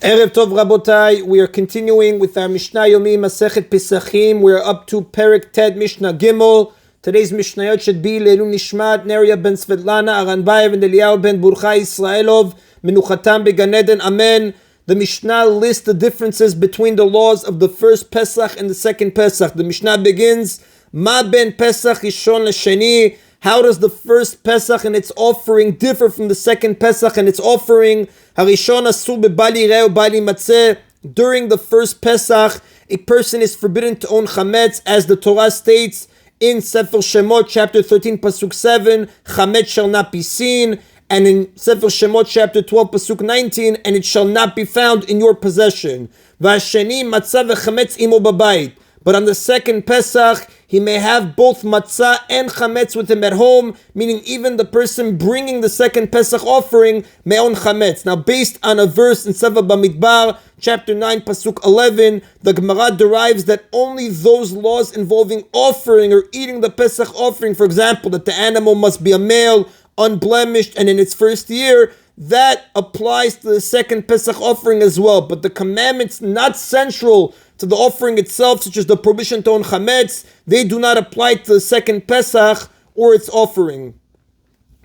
Erev Tov Rabotai, we are continuing with our Mishna Yomi Masechet Pesachim. We are up to Perek Ted Mishnah Gimel. Today's Mishnayot should be Leilun Nishmat, Neria ben Svetlana, Aranbayev and Eliyahu ben Burchai Israelov, Menuchatam beGan Eden, Amen. The Mishnah lists the differences between the laws of the first Pesach and the second Pesach. The Mishnah begins, Ma ben Pesach Rishon L'Sheni. How does the first Pesach and its offering differ from the second Pesach and its offering? Harishon asur bebali reu bali matzeh. During the first Pesach, a person is forbidden to own chametz, as the Torah states in Sefer Shemot chapter 13 pasuk 7, chametz shall not be seen, and in Sefer Shemot chapter 12 pasuk 19, and it shall not be found in your possession. V'hasheni matzah v'chametz imo babayit. But on the second Pesach, he may have both matzah and chametz with him at home, meaning even the person bringing the second Pesach offering may own chametz. Now, based on a verse in Sefer Bamidbar, chapter 9, pasuk 11, the Gemara derives that only those laws involving offering or eating the Pesach offering, for example, that the animal must be a male, unblemished, and in its first year, that applies to the second Pesach offering as well. But the commandments not central to the offering itself, such as the prohibition to own chametz, they do not apply to the second Pesach or its offering.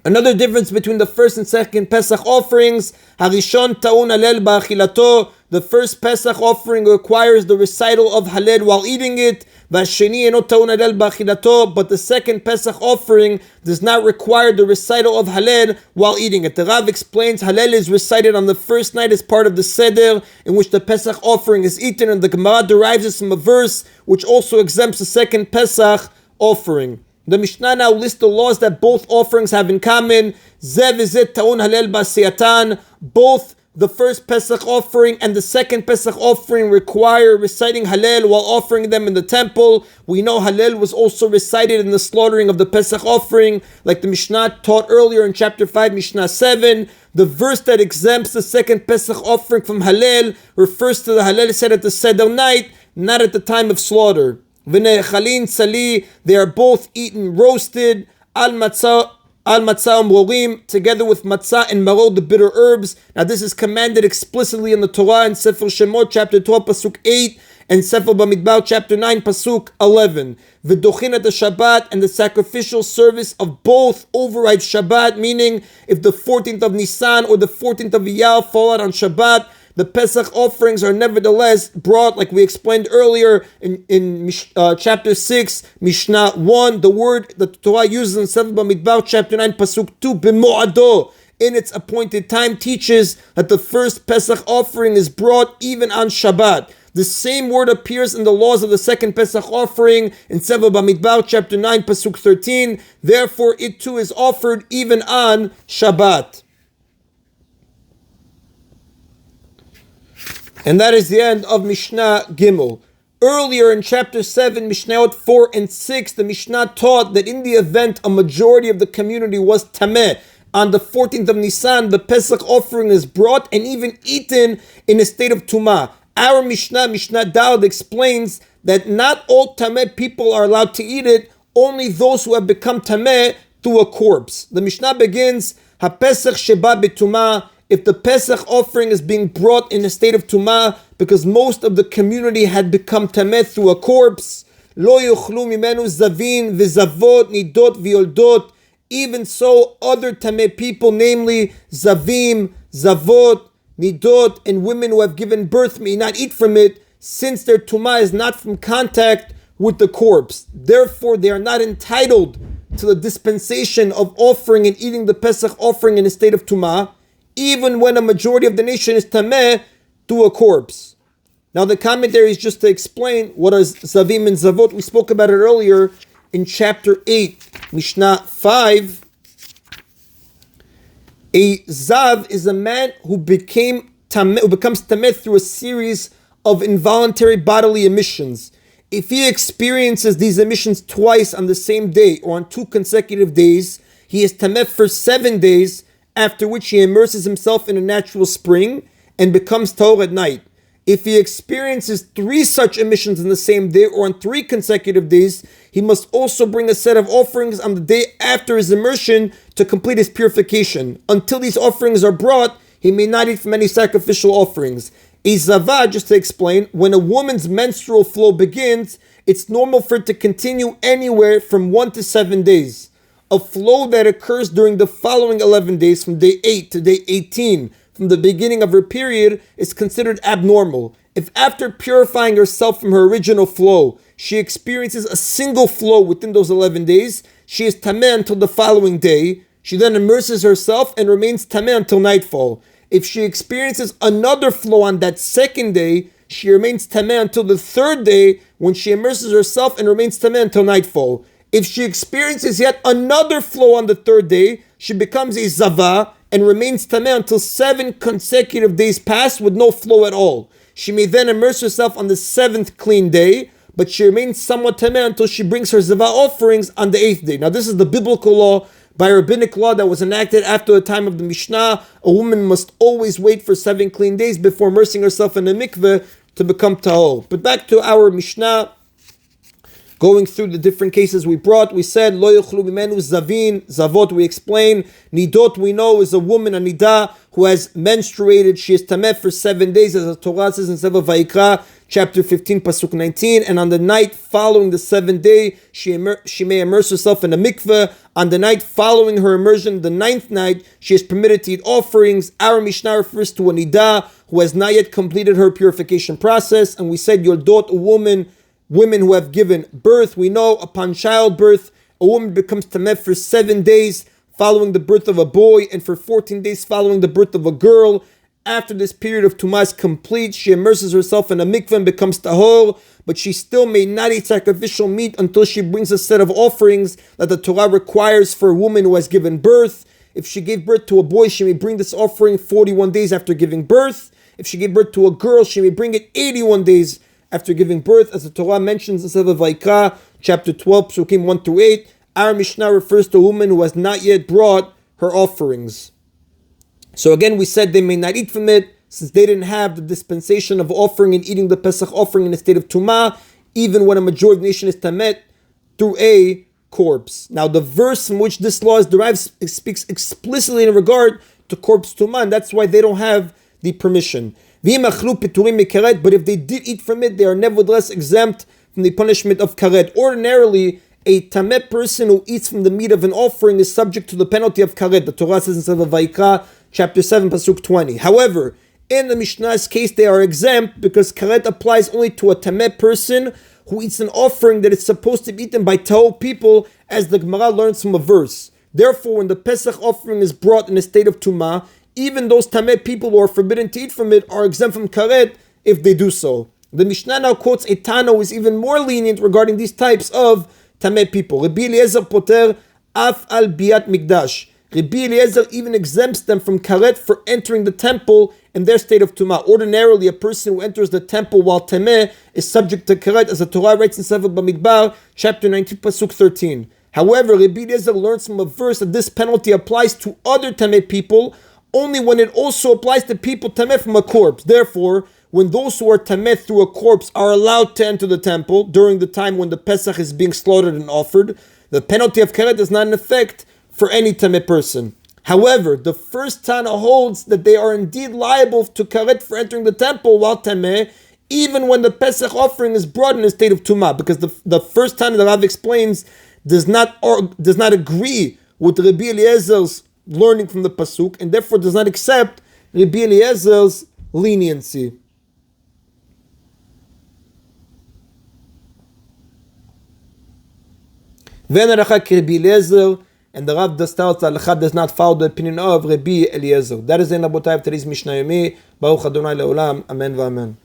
Another difference between the first and second Pesach offerings, Harishon ta'un halel ba'achilato. The first Pesach offering requires the recital of Halel while eating it. V'hasheni eno ta'un halel ba'achilato. But the second Pesach offering does not require the recital of Halel while eating it. The Rav explains Halel is recited on the first night as part of the Seder, in which the Pesach offering is eaten, and the Gemara derives this from a verse which also exempts the second Pesach offering. The Mishnah now lists the laws that both offerings have in common. Zeh v'zeh ta'un halel b'asiyatan. Both the first Pesach offering and the second Pesach offering require reciting Halel while offering them in the temple. We know Halel was also recited in the slaughtering of the Pesach offering, like the Mishnah taught earlier in chapter 5, Mishnah 7. The verse that exempts the second Pesach offering from Halel refers to the Halel said at the Seder night, not at the time of slaughter. V'ne'echalin tzali, they are both eaten roasted, al matzah umrorim, together with matzah and maror, the bitter herbs. Now this is commanded explicitly in the Torah in Sefer Shemot chapter 12 pasuk 8 and Sefer Bamidbar chapter 9 pasuk 11. V'dochin at the Shabbat, and the sacrificial service of both overrides Shabbat, meaning if the 14th of Nisan or the 14th of Iyar fall out on Shabbat, the Pesach offerings are nevertheless brought, like we explained earlier in chapter 6, Mishnah 1. The word that the Torah uses in Sefer Bamidbar, chapter 9, pasuk 2, b'moado, in its appointed time, teaches that the first Pesach offering is brought even on Shabbat. The same word appears in the laws of the second Pesach offering in Sefer Bamidbar, chapter 9, pasuk 13. Therefore, it too is offered even on Shabbat. And that is the end of Mishnah Gimel. Earlier in chapter 7, Mishnayot 4 and 6, the Mishnah taught that in the event a majority of the community was tameh, on the 14th of Nisan, the Pesach offering is brought and even eaten in a state of tumah. Our Mishnah, Mishnah Daled, explains that not all tameh people are allowed to eat it, only those who have become tameh through a corpse. The Mishnah begins, HaPesach sheba betumah. If the Pesach offering is being brought in a state of tumah because most of the community had become tameh through a corpse, lo yuchlu mimenu zavin v'zavot nidot v'yoldot. Even so, other tameh people, namely zavim, zavot, nidot, and women who have given birth may not eat from it, since their tumah is not from contact with the corpse. Therefore, they are not entitled to the dispensation of offering and eating the Pesach offering in a state of tumah, even when a majority of the nation is tameh to a corpse. Now the commentary is just to explain what is zavim and zavot. We spoke about it earlier in chapter 8, Mishnah 5. A zav is a man who becomes tameh through a series of involuntary bodily emissions. If he experiences these emissions twice on the same day or on 2 consecutive days, he is tameh for 7 days, after which he immerses himself in a natural spring and becomes tahor at night. If he experiences 3 such emissions in the same day or on 3 consecutive days, he must also bring a set of offerings on the day after his immersion to complete his purification. Until these offerings are brought, he may not eat from any sacrificial offerings. A zava, just to explain, when a woman's menstrual flow begins, it's normal for it to continue anywhere from 1 to 7 days. A flow that occurs during the following 11 days, from day 8 to day 18, from the beginning of her period, is considered abnormal. If after purifying herself from her original flow, she experiences a single flow within those 11 days, she is tameh until the following day. She then immerses herself and remains tameh until nightfall. If she experiences another flow on that second day, she remains tameh until the third day, when she immerses herself and remains tameh until nightfall. If she experiences yet another flow on the third day, she becomes a zava and remains tameh until 7 consecutive days pass with no flow at all. She may then immerse herself on the 7th clean day, but she remains somewhat tameh until she brings her zava offerings on the 8th day. Now this is the biblical law, by rabbinic law that was enacted after the time of the Mishnah. A woman must always wait for 7 clean days before immersing herself in a mikveh to become tahor. But back to our Mishnah. Going through the different cases we brought, we said, Lo yochlu mimenu zavin, zavot, we explain. Nidot, we know, is a woman, a nidah, who has menstruated. She is tameh for 7 days, as the Torah says in Sefer Vayikra, chapter 15, pasuk 19. And on the night following the 7th day, she may immerse herself in a mikveh. On the night following her immersion, the 9th night, she is permitted to eat offerings. Our Mishnah refers to a nidah who has not yet completed her purification process. And we said, Yoldot, a women who have given birth. We know upon childbirth, a woman becomes tameh for 7 days following the birth of a boy, and for 14 days following the birth of a girl. After this period of tumah is complete, she immerses herself in a mikveh and becomes tahor, but she still may not eat sacrificial meat until she brings a set of offerings that the Torah requires for a woman who has given birth. If she gave birth to a boy, she may bring this offering 41 days after giving birth. If she gave birth to a girl, she may bring it 81 days after giving birth, as the Torah mentions in Sefer Vayikra, chapter 12, psukim 1 through 8. Our Mishnah refers to a woman who has not yet brought her offerings. So again, we said they may not eat from it, since they didn't have the dispensation of offering and eating the Pesach offering in a state of tumah, even when a majority of the nation is tamet through a corpse. Now, the verse from which this law is derived speaks explicitly in regard to corpse tumah, and that's why they don't have the permission. But if they did eat from it, they are nevertheless exempt from the punishment of karet. Ordinarily, a tameh person who eats from the meat of an offering is subject to the penalty of karet. The Torah says in Sefer Vayikra, chapter 7, pasuk 20. However, in the Mishnah's case, they are exempt because karet applies only to a tameh person who eats an offering that is supposed to be eaten by tahor people, as the Gemara learns from a verse. Therefore, when the Pesach offering is brought in a state of tumah, even those tameh people who are forbidden to eat from it are exempt from karet if they do so. The Mishnah now quotes a Tana who is even more lenient regarding these types of tameh people. Rabbi Eliezer poter af al biat mikdash. Rabbi Eliezer even exempts them from karet for entering the temple in their state of tumah. Ordinarily, a person who enters the temple while tameh is subject to karet, as the Torah writes in Sefer Bamidbar, chapter 19, pasuk 13. However, Rabbi Eliezer learns from a verse that this penalty applies to other tameh people only when it also applies to people tameh from a corpse. Therefore, when those who are tameh through a corpse are allowed to enter the temple during the time when the Pesach is being slaughtered and offered, the penalty of karet is not in effect for any tameh person. However, the first Tana holds that they are indeed liable to karet for entering the temple while tameh, even when the Pesach offering is brought in a state of tumah, because the first Tana that Rav explains does not agree with Rabbi Eliezer's learning from the pasuk, and therefore does not accept Rabbi Eliezer's leniency. Rabbi Eliezer, and the Rav does not follow the opinion of Rabbi Eliezer. That is the end of today's Mishna Yomi. Baruch Adonai Leolam. Amen v'amen.